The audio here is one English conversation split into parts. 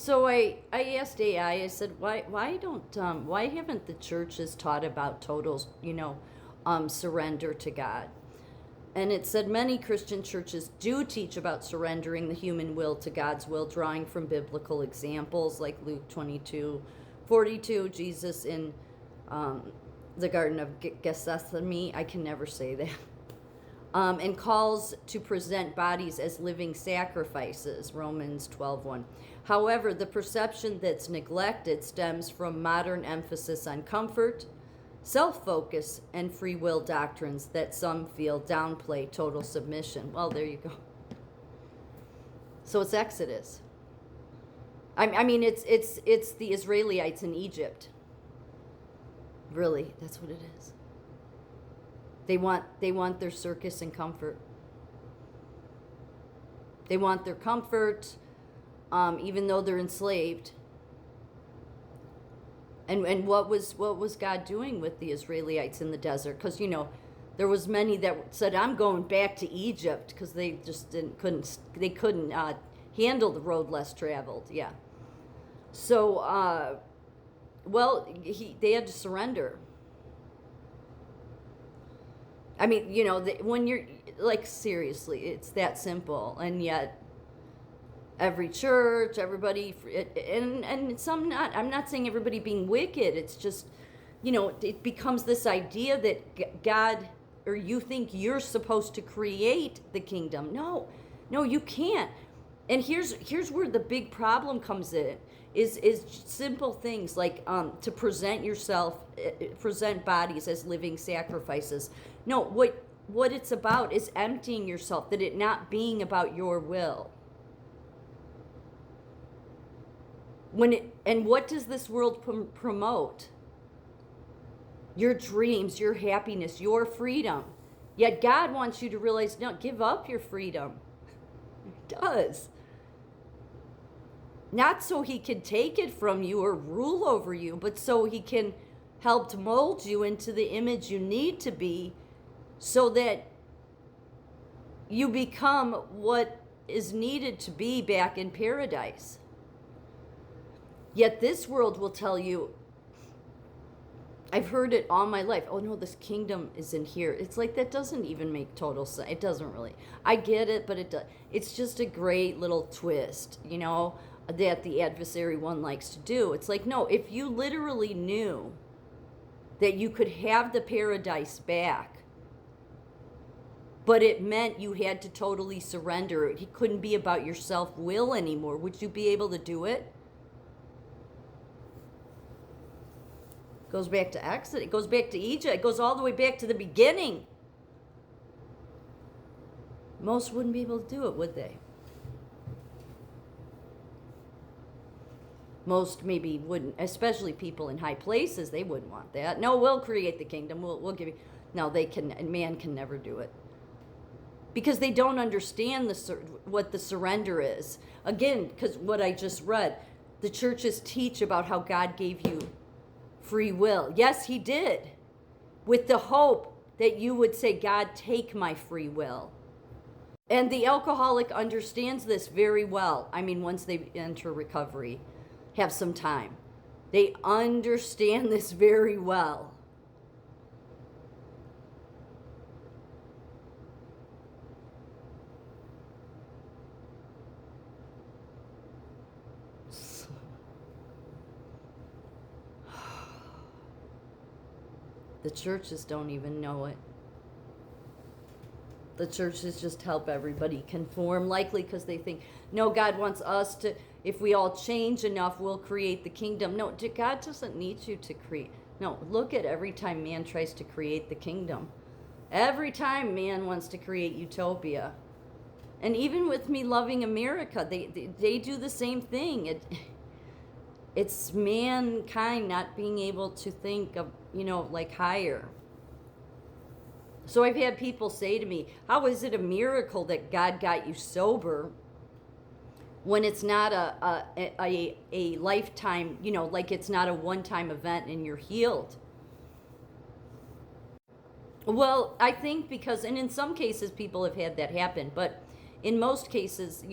So I asked AI, I said, why haven't the churches taught about total, surrender to God? And it said many Christian churches do teach about surrendering the human will to God's will, drawing from biblical examples like Luke 22:42, Jesus in the Garden of Gethsemane. I can never say that. And calls to present bodies as living sacrifices, Romans 12:1. However, the perception that's neglected stems from modern emphasis on comfort, self-focus, and free will doctrines that some feel downplay total submission. Well, there you go. So it's Exodus. I mean, it's the Israelites in Egypt. Really, that's what it is. They want their circus and comfort. They want their comfort, even though they're enslaved. And what was God doing with the Israelites in the desert? Because there was many that said, "I'm going back to Egypt," because they just couldn't handle the road less traveled. Yeah. So they had to surrender. I mean, when you're like, seriously, it's that simple, and yet every church, everybody, and some not. I'm not saying everybody being wicked. It's just, it becomes this idea that God, or you think you're supposed to create the kingdom. No, you can't. And here's where the big problem comes in. Is simple things like to present bodies as living sacrifices. No, what it's about is emptying yourself, that it not being about your will. And what does this world promote? Your dreams, your happiness, your freedom. Yet God wants you to realize, no, give up your freedom. He does. Not so he can take it from you or rule over you, but so he can help to mold you into the image you need to be, so that you become what is needed to be back in paradise. Yet this world will tell you, I've heard it all my life, oh no, this kingdom is in here. It's like, that doesn't even make total sense. It doesn't really. I get it, but it's just a great little twist, that the adversary one likes to do. It's like, no, if you literally knew that you could have the paradise back, but it meant you had to totally surrender, it couldn't be about your self-will anymore, would you be able to do it? Goes back to Exodus, it goes back to Egypt, it goes all the way back to the beginning. Most wouldn't be able to do it, would they? Most maybe wouldn't, especially people in high places. They wouldn't want that. No, we'll create the kingdom. We'll give you. No, they can. And man can never do it, because they don't understand what the surrender is. Again, because what I just read, the churches teach about how God gave you free will. Yes, he did, with the hope that you would say, God, take my free will. And the alcoholic understands this very well. I mean, once they enter recovery, have some time, they understand this very well. The churches don't even know it. The churches just help everybody conform, likely because they think, no, God wants us to, if we all change enough, we'll create the kingdom. No, God doesn't need you to create. No, look at every time man tries to create the kingdom. Every time man wants to create utopia. And even with Me Loving America, they do the same thing. It's mankind not being able to think of, like higher. So I've had people say to me, how is it a miracle that God got you sober when it's not a lifetime, like it's not a one-time event and you're healed? Well, I think because, and in some cases people have had that happen, but in most cases,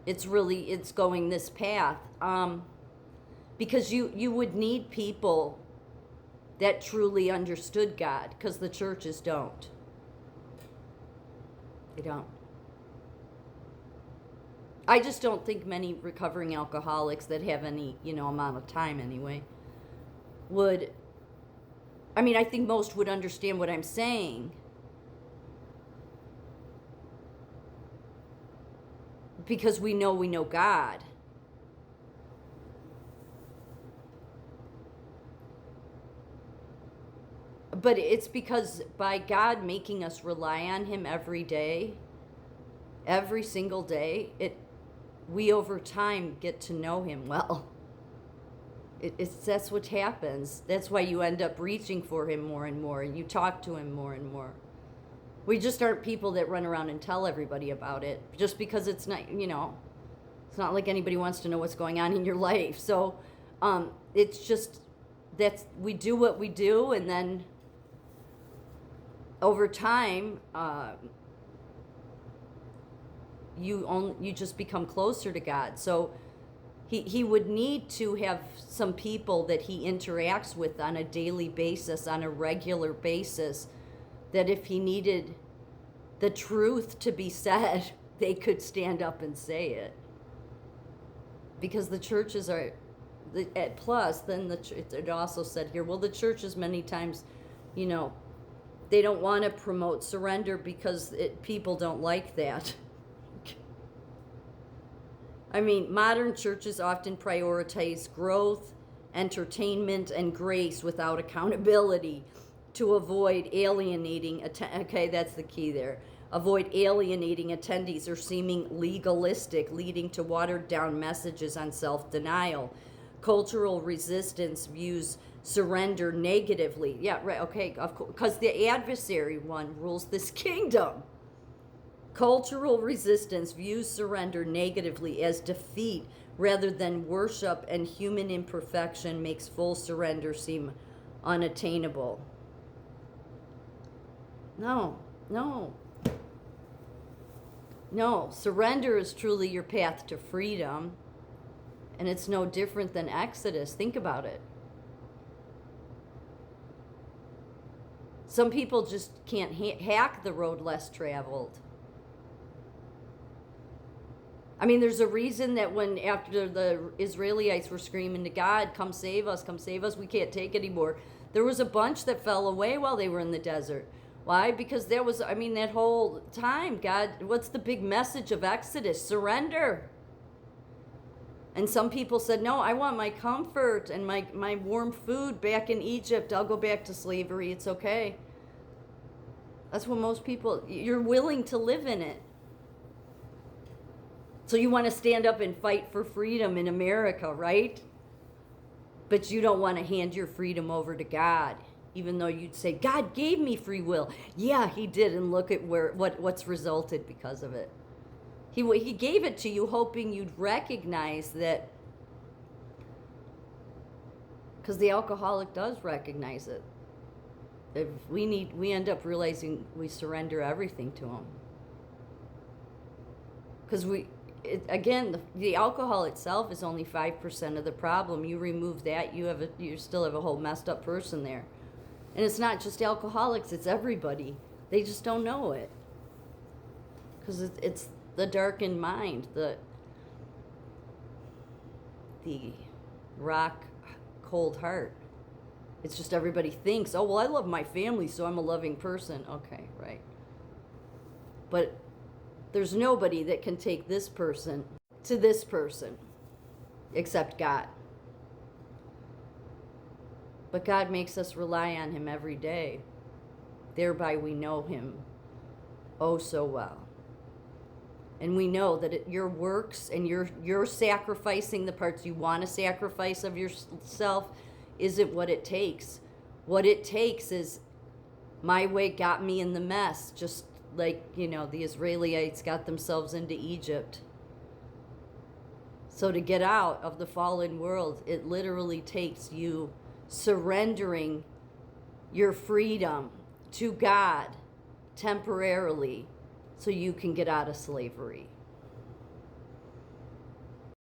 it's going this path. Because you would need people that truly understood God, because the churches don't. They don't. I just don't think many recovering alcoholics that have any, amount of time anyway, would, I think most would understand what I'm saying. Because we know God. But it's because by God making us rely on him every day, every single day, we over time get to know him well. That's what happens. That's why you end up reaching for him more and more, and you talk to him more and more. We just aren't people that run around and tell everybody about it, just because it's not, it's not like anybody wants to know what's going on in your life. So it's just, we do what we do, and then over time, you just become closer to God. So he would need to have some people that he interacts with on a daily basis, on a regular basis, that if he needed the truth to be said, they could stand up and say it. Because the churches are, plus then it also said here, well, the churches many times, they don't want to promote surrender because people don't like that. Modern churches often prioritize growth, entertainment, and grace without accountability to avoid alienating, okay, that's the key there. Avoid alienating attendees or seeming legalistic, leading to watered down messages on self-denial. Cultural resistance views surrender negatively. Yeah, right, okay, of course, because the adversary one rules this kingdom. Cultural resistance views surrender negatively as defeat rather than worship, and human imperfection makes full surrender seem unattainable. No. Surrender is truly your path to freedom, and it's no different than Exodus. Think about it. Some people just can't hack the road less traveled. There's a reason that after the Israelites were screaming to God, come save us, we can't take anymore. There was a bunch that fell away while they were in the desert. Why? Because there was, that whole time, God, what's the big message of Exodus? Surrender. And some people said, no, I want my comfort and my warm food back in Egypt. I'll go back to slavery. It's okay. That's what most people, you're willing to live in it. So you want to stand up and fight for freedom in America, right? But you don't want to hand your freedom over to God, even though you'd say, God gave me free will. Yeah, he did, and look at what's resulted because of it. He gave it to you hoping you'd recognize that, because the alcoholic does recognize it. If we end up realizing we surrender everything to him. Because the alcohol itself is only 5% of the problem. You remove that, you still have a whole messed up person there. And it's not just alcoholics, it's everybody. They just don't know it. Because it's the darkened mind, the rock cold heart. It's just everybody thinks, oh, well, I love my family, so I'm a loving person. Okay, right. But there's nobody that can take this person to this person except God. But God makes us rely on him every day. Thereby we know him oh so well. And we know that your works and you're sacrificing the parts you want to sacrifice of yourself isn't what it takes. What it takes is my way got me in the mess, just like, the Israelites got themselves into Egypt. So to get out of the fallen world, it literally takes you surrendering your freedom to God temporarily so you can get out of slavery.